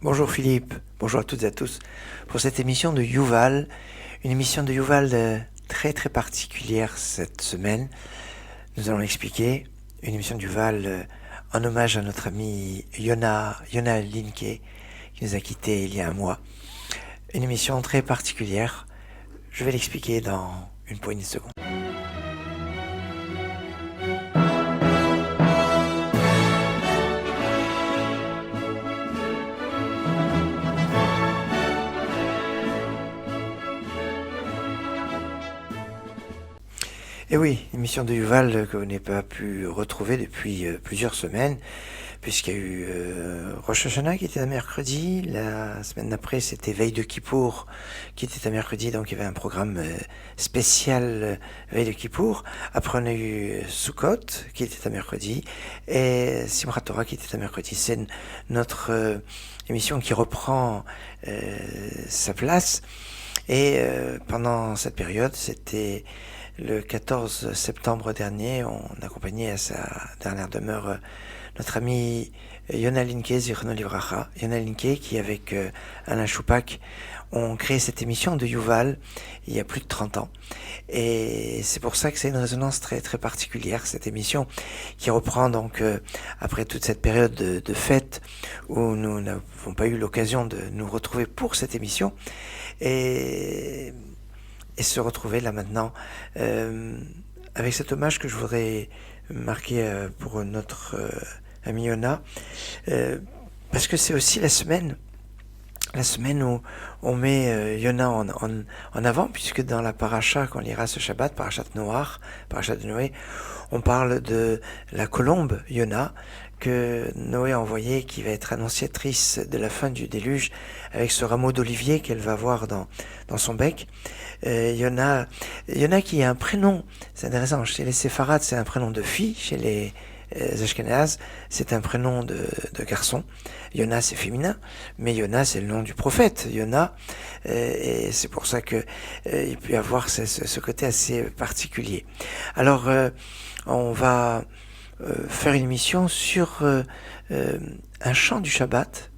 Bonjour Philippe, bonjour à toutes et à tous pour cette émission de Yuval, une émission de Yuval très très particulière cette semaine. Nous allons l'expliquer, une émission de Yuval en hommage à notre ami Yona Linke qui nous a quittés il y a un mois. Une émission très particulière, je vais l'expliquer dans une poignée de secondes. Et oui, émission de Yuval que vous n'avez pas pu retrouver depuis plusieurs semaines, puisqu'il y a eu Rosh Hashanah qui était un mercredi, la semaine d'après c'était Veille de Kippour qui était un mercredi, donc il y avait un programme spécial Veille de Kippour. Après on a eu Sukkot qui était un mercredi et Simchat Torah qui était un mercredi. C'est notre émission qui reprend sa place et pendant cette période c'était le 14 septembre dernier, on accompagnait à sa dernière demeure notre ami Yona Linke, Zichrono Livracha. Yona Linke qui, avec Alain Choupac, ont créé cette émission de Yuval il y a plus de 30 ans. Et c'est pour ça que c'est une résonance très très particulière, cette émission qui reprend donc après toute cette période de fête où nous n'avons pas eu l'occasion de nous retrouver pour cette émission. Et se retrouver là maintenant avec cet hommage que je voudrais marquer pour notre ami Yona, parce que c'est aussi la semaine où on met Yona en avant, puisque dans la paracha qu'on lira ce Shabbat, parachat Noach, parachat de Noé, on parle de la colombe Yona que Noé a envoyée, qui va être annonciatrice de la fin du déluge, avec ce rameau d'olivier qu'elle va avoir dans son bec. Yona qui a un prénom, c'est intéressant, chez les séfarades c'est un prénom de fille, chez les Ashkénazes c'est un prénom de garçon. Yona c'est féminin, mais Yona c'est le nom du prophète Yona, et c'est pour ça que il peut y avoir ce côté assez particulier. Alors on va faire une émission sur un chant du Shabbat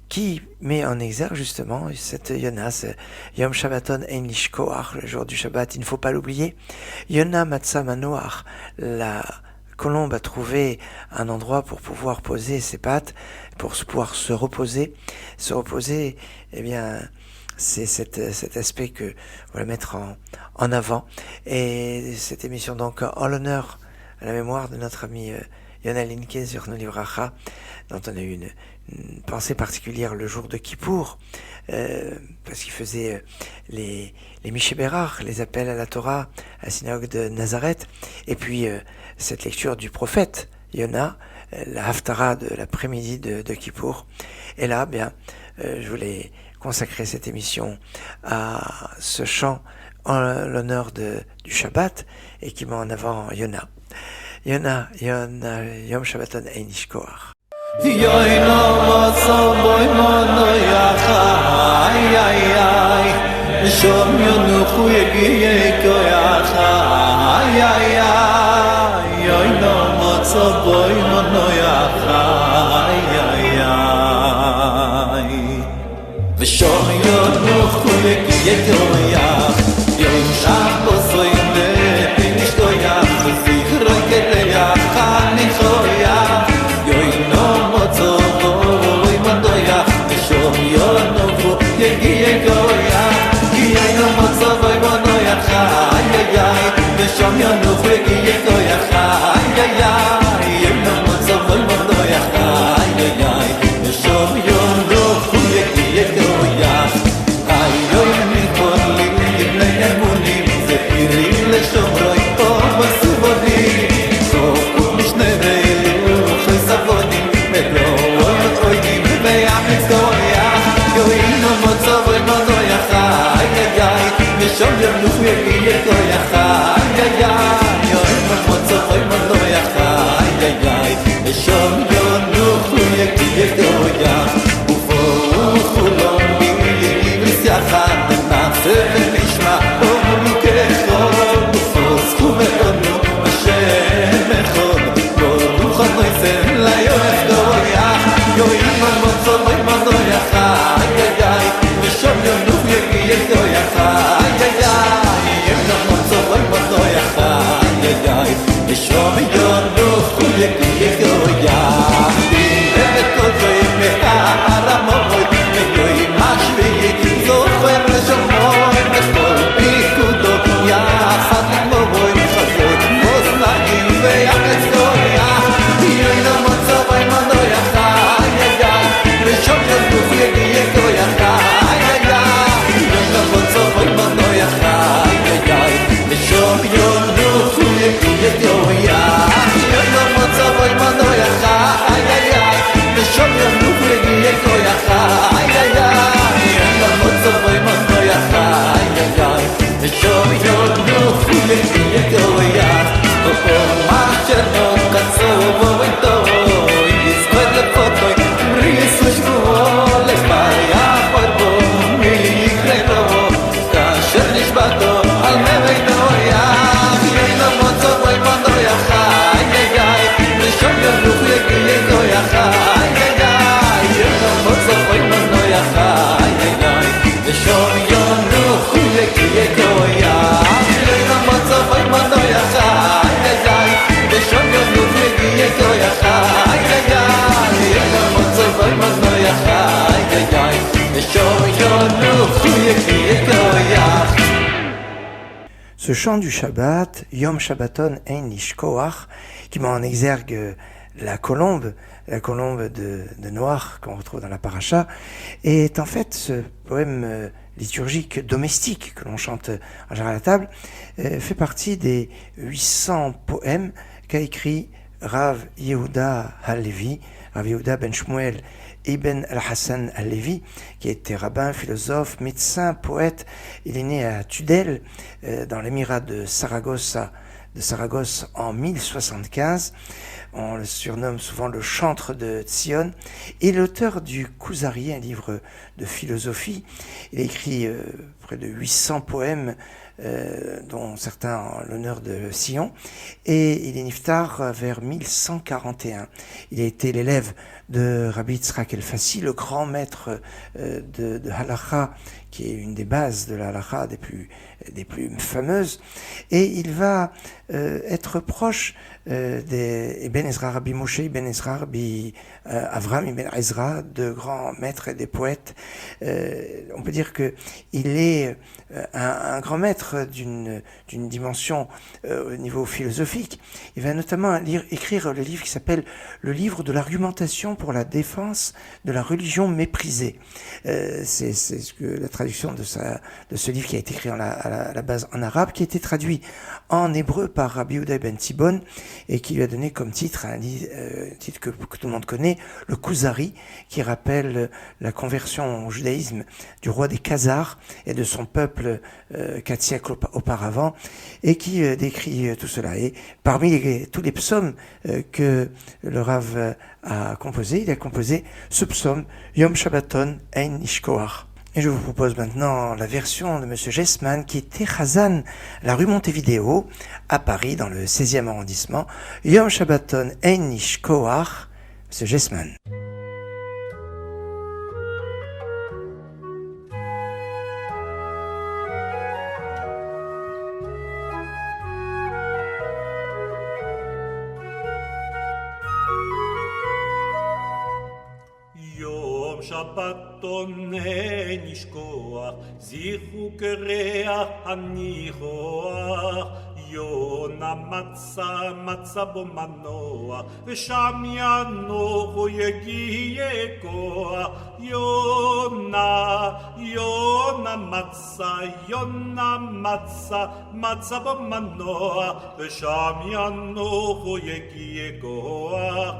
qui met en exergue justement cette Yona, ce Yom Shabbaton Ein Lishkoach, le jour du Shabbat, il ne faut pas l'oublier. Yona Matza Manoach, la colombe a trouvé un endroit pour pouvoir poser ses pattes, pour pouvoir se reposer. Se reposer, eh bien, c'est cet aspect que on va mettre en avant. Et cette émission donc en l'honneur, à la mémoire de notre ami Yona Linke, Zichrono Livracha, dont on a eu une pensée particulière le jour de Kippour, parce qu'il faisait les Mishéberach, les appels à la Torah, à la synagogue de Nazareth, et puis cette lecture du prophète Yona, la Haftara de l'après-midi de Kippour. Et là, bien, je voulais consacrer cette émission à ce chant en l'honneur du Shabbat, et qui met en avant Yona. Yona, Yom Shabbaton Ein Lishkoach. Yoino Matzaboy Manoyacha ay ay ay Shom Yonuchu Yegiyekoyacha ay ay ay Yoino Matzaboy Manoyacha ay ay ay V'shom Yonuchu Yegiyekoyach Yom Shabbosoy Nepi Nishkoyach V'zichroy Keteyach Nichoyach Yo, Ce chant du Shabbat, Yom Shabbaton Ein Ish Koach, qui met en exergue la colombe de Noach qu'on retrouve dans la paracha, est en fait ce poème liturgique domestique que l'on chante en général à la table, fait partie des 800 poèmes qu'a écrit Rav Yehuda Halevi, Rav Yehuda ben Shmuel Ibn al-Hassan al-Levi, qui était rabbin, philosophe, médecin, poète. Il est né à Tudel, dans l'émirat de Saragosse en 1075. On le surnomme souvent le chantre de Tzion. Et l'auteur du Kuzari, un livre de philosophie. Il a écrit près de 800 poèmes, dont certains en l'honneur de Sion. Et il est niftar vers 1141. Il a été l'élève de Rabbi Yitzhak El-Fassi, le grand maître de Halacha, qui est une des bases de la Halacha des plus fameuses. Et il va être proche des Ibn Ezra, Rabbi Moshe Ibn Ezra, Rabbi Avram Ibn Ezra, de grands maîtres et des poètes. On peut dire que il est un grand maître d'une dimension au niveau philosophique. Il va notamment écrire le livre qui s'appelle le livre de l'argumentation pour la défense de la religion méprisée. C'est ce que la traduction de ce livre qui a été écrit à la base en arabe, qui a été traduit en hébreu par Rabbi Yehuda ben Tibon et qui lui a donné comme titre un titre que tout le monde connaît, le Kuzari, qui rappelle la conversion au judaïsme du roi des Khazars et de son peuple 4 siècles auparavant, et qui décrit tout cela. Et parmi tous les psaumes que le Rav a composé, il a composé ce psaume Yom Shabbaton Ein Ish Koach. Et je vous propose maintenant la version de Monsieur Gessman, qui était Chazan, la rue Montevideo, à Paris, dans le 16e arrondissement. Yom Shabbaton Ein Ish Koach, Monsieur Gessman. Shabbaton אין ישכוח, זכרו קריח הניחוח, יונה מצה בו מנוח, ושם ינוחו יגיע כוח. יונה מצה בו מנוח, ושם ינוחו יגיע כוח.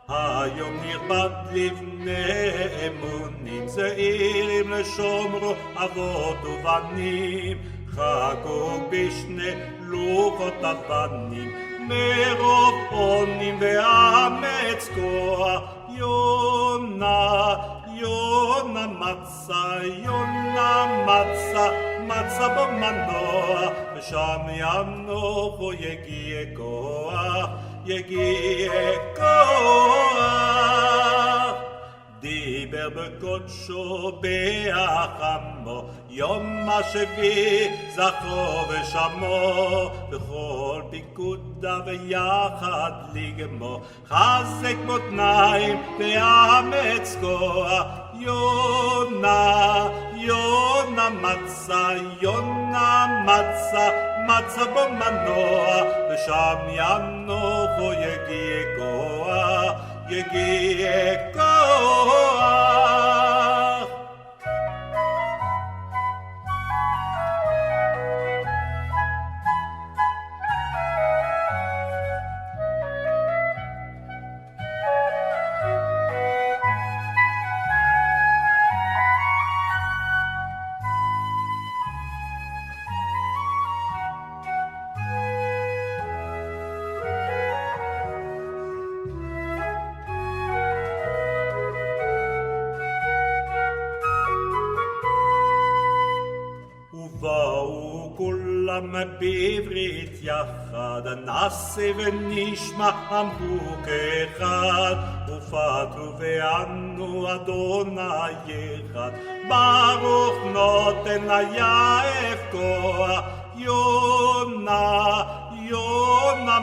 היום נכבד לבני אמונים, זעירים לשומרו אבות ובנים, חגוג בשני לוחות אבנים, מרוב אונים ואמץ כוח. יונה מצה בו מנוח, ושם ינוחו יגיע כוח. דיבר בקודשו בהחמו, יום השביעי זכרו ושמו, בכל פיקודיו ויחד לגמו, חזק מותניים ואמץ כוח. יונה מצה בו מנוח, ושם ינוחו יגיע כוח. בעברית יחד, נעשה ונשמע אמרו כאחד, ופתרו וענו אדוני אחד, ברוך נותן ליעף כוח. יונה Yona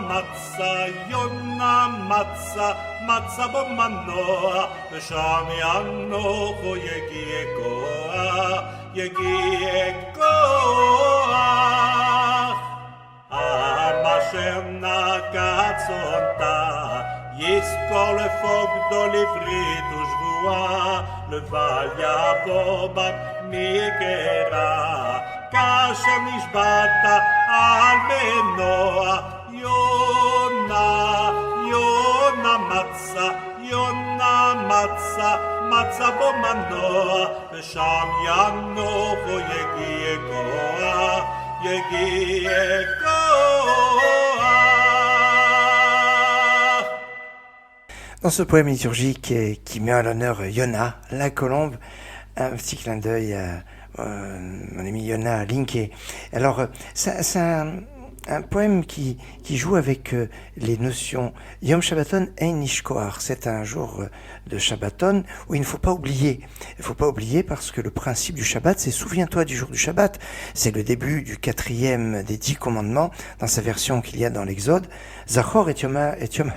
Matza, Matza Bomanoa, Vesham Yanocho Yegiekoach. Amasher Nagatzonta, Yiskor le Fogdo l'Ivrit ujvua, le Val Yavobam Migera, Kasher Nishbata al Menoa, Yona Matza, Matza Bomanoa, Vesham Yanocho Yegiekoach. Dans ce poème liturgique qui met à l'honneur Yona, la colombe, un petit clin d'œil à mon ami Yona Linké. Alors, c'est un poème qui joue avec les notions Yom Shabbaton Ein Nishkoach. C'est un jour de Shabbaton où il ne faut pas oublier. Il ne faut pas oublier parce que le principe du Shabbat, c'est souviens-toi du jour du Shabbat. C'est le début du 4e des 10 commandements dans sa version qu'il y a dans l'Exode. Zachor et Yom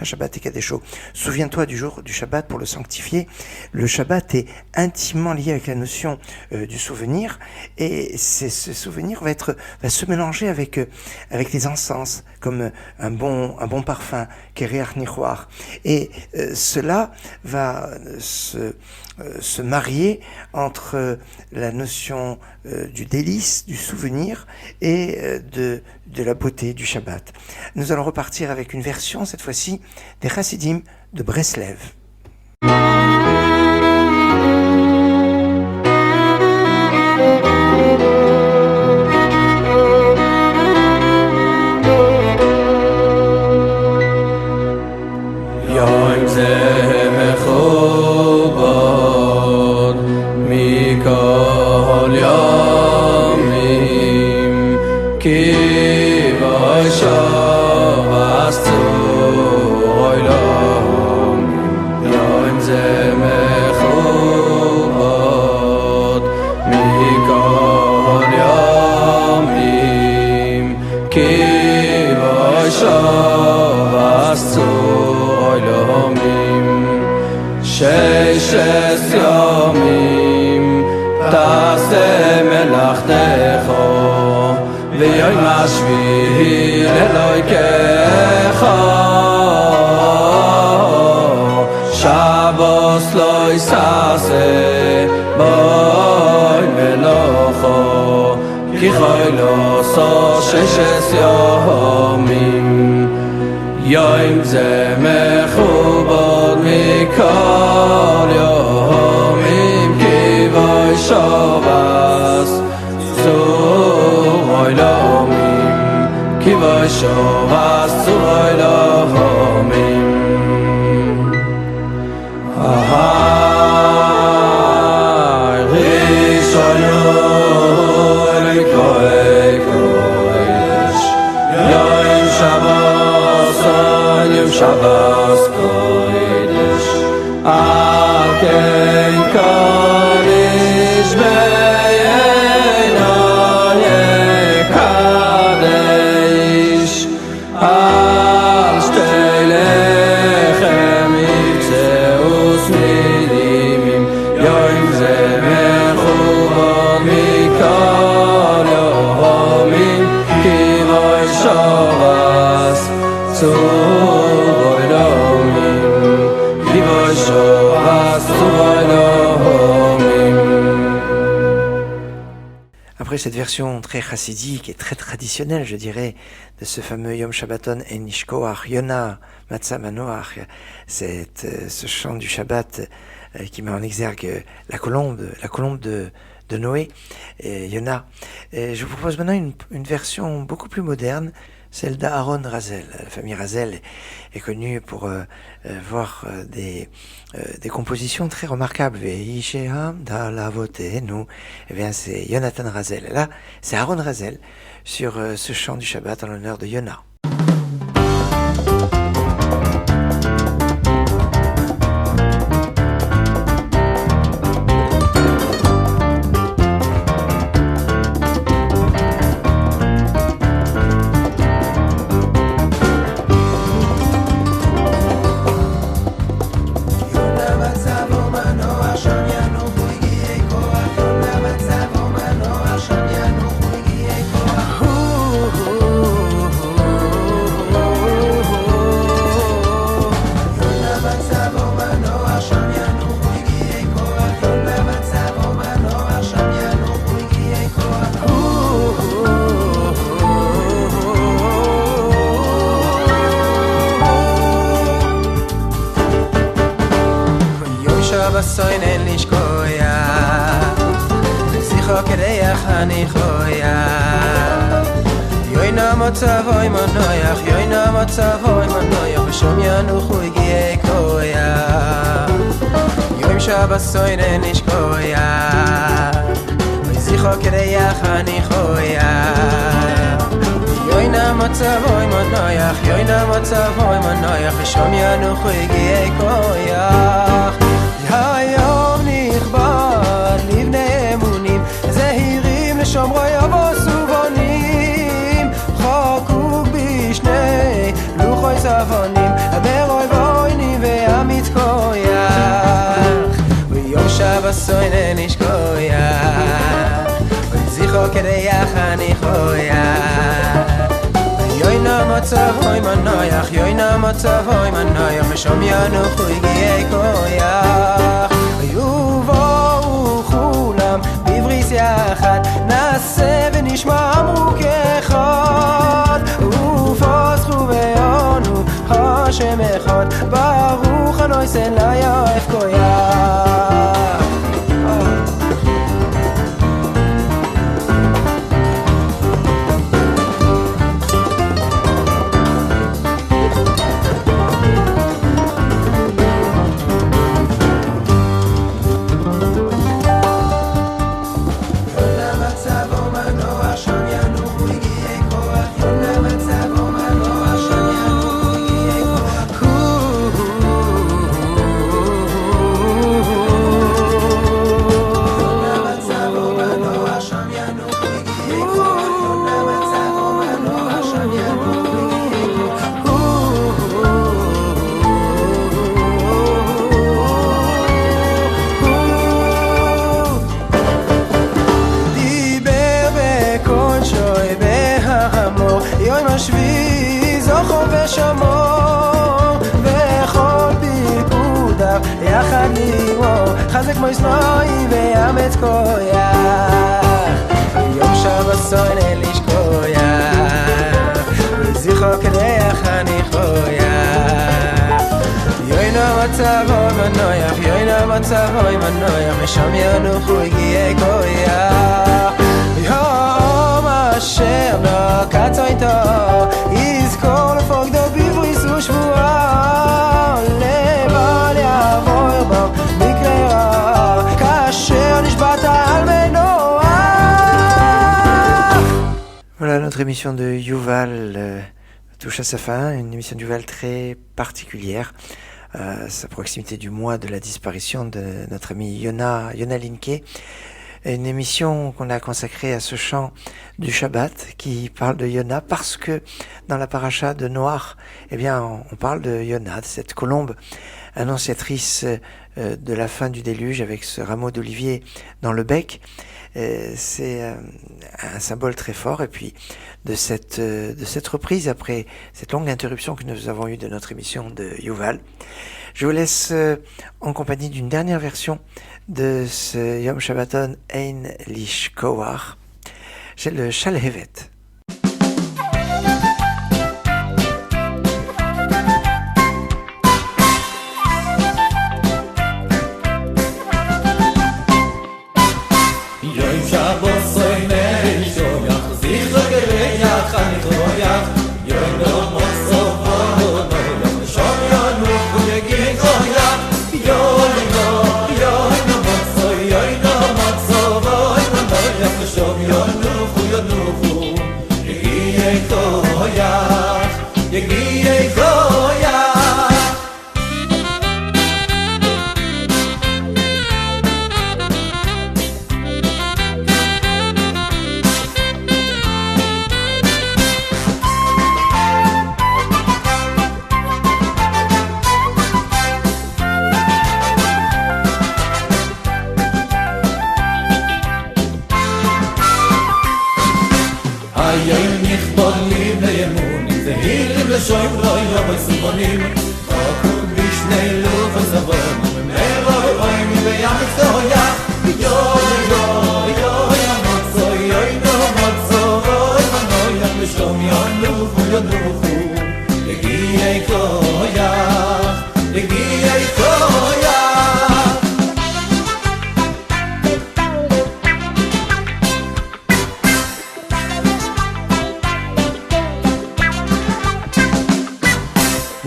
Shabbat et Kadesho. Souviens-toi du jour du Shabbat pour le sanctifier. Le Shabbat est intimement lié avec la notion du souvenir et ce souvenir va se mélanger avec les encens comme un bon parfum, Kereach Nichoar. Et cela va se marier entre la notion du délice, du souvenir et de la beauté du Shabbat. Nous allons repartir avec une version, cette fois-ci, des Chassidim de Breslev. Yom ze mechubod mikol yomim kivay shavas Tzuroy lomim kivay shavas Tzuroy lomim Ahai rishoyon likoy koish Yom Shabbat Yom Shabbos Kodesh Aken Kodesh Be'eno Yekadesh Al Shtei Lechem Yitzeus Midimim Yom Ze Mechubod Mikol Yomim Kivay Shavas Après cette version très chassidique et très traditionnelle, je dirais, de ce fameux Yom Shabbaton en Nishkoach, Yona Matza Manoach, ce chant du Shabbat qui met en exergue la colombe de Noé, Yona. Je vous propose maintenant une version beaucoup plus moderne, celle d'Aaron Razel. La famille Razel est connue pour voir des compositions très remarquables. Eh bien, c'est Jonathan Razel. Et là, c'est Aaron Razel sur ce chant du Shabbat en l'honneur de Yona. Shabasoin en lishkoya Zicho kereach hanichoya Yoina motzavoy manoyach Yoina motzavoy manoyach V'shom yanuchu igiei koya Yoim Shabasoin en lishkoya Zicho kereach hanichoya Yoina motzavoy manoyach Yoina motzavoy manoyach V'shom yanuchu igiei koyach Hayom nichbar livnei emunim Zehirim לשומרוי אבוס ובונים חוקוק בשני לוחוי צפונים ברוי בוינים ועמית קויח ויום שבסוי נניש קויח וזיכו כדיח אני קויח יוינה מצבוי מנויח יוינה מצבוי מנויח משום ינוחו הגיעי קויח ויובואו כולם בבריס יחד נעשה ונשמע אמרו כאחד ופוסחו ועונו השם אחד ברוך הנויסן ליואף קויח יחד לימור חזק מויסנוי ואמץ קויח יום שבסוי נליש קויח וזיכו כדיח אני קויח יוינה מצבוי מנויח יוינה מצבוי מנויח משם ינוחו הגיעי קויח יום אשר נוקצו איתו יזכור לפוגדו בבריס ושבועה לבל יעבור בו מקרה רע כאשר נשבעת על מנוע. Voilà, notre émission de Yuval touche à sa fin, une émission de Yuval très particulière, sa proximité du mois de la disparition de notre ami Yona Linke. Une émission qu'on a consacrée à ce chant du Shabbat qui parle de Yona parce que dans la paracha de Noach, eh bien, on parle de Yona, de cette colombe annonciatrice de la fin du déluge avec ce rameau d'olivier dans le bec. C'est un symbole très fort et puis de cette reprise après cette longue interruption que nous avons eue de notre émission de Yuval. Je vous laisse en compagnie d'une dernière version de ce Yom Shabbaton Ein Lishkoach, c'est le Shalhevet.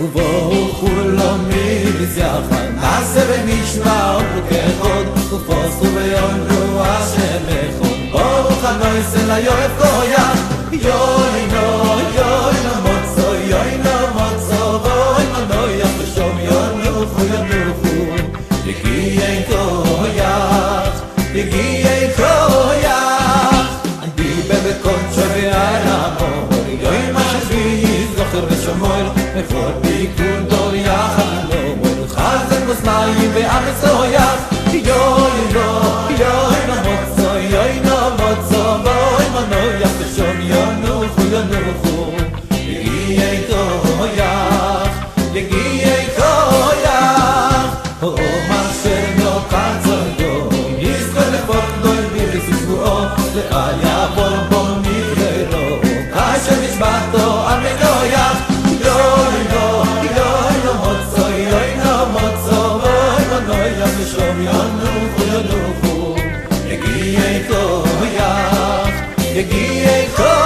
ובואו כולם מזיחד נעשה ונשמע וכחוד ופוסו ויאמרו השם אחד ברוך הנויסן ליואב כויח יוינו מוצו יוינו מוצו ואוינו נויח ושום ינוחו יגיעי כויח יגיעי כויח אני בבקונצ'ו וערמו יוי מה שבי זוכר ושמואל מפור ביקון דור יחד נאמר חזן מוסניים ואמץ כויח יוינו מוצו ואוינו נויח ושום ינוחו יגיעי כויח יגיעי כויח מאשר נוקן צוידו יזכור לפוקדו יביריס שבועו לאיה בו נבחרו כאשר נשבעתו אמן כויח יוינו מוצו ואוינו נויח ושום ינוחו יגיעי כויח יגיעי כויח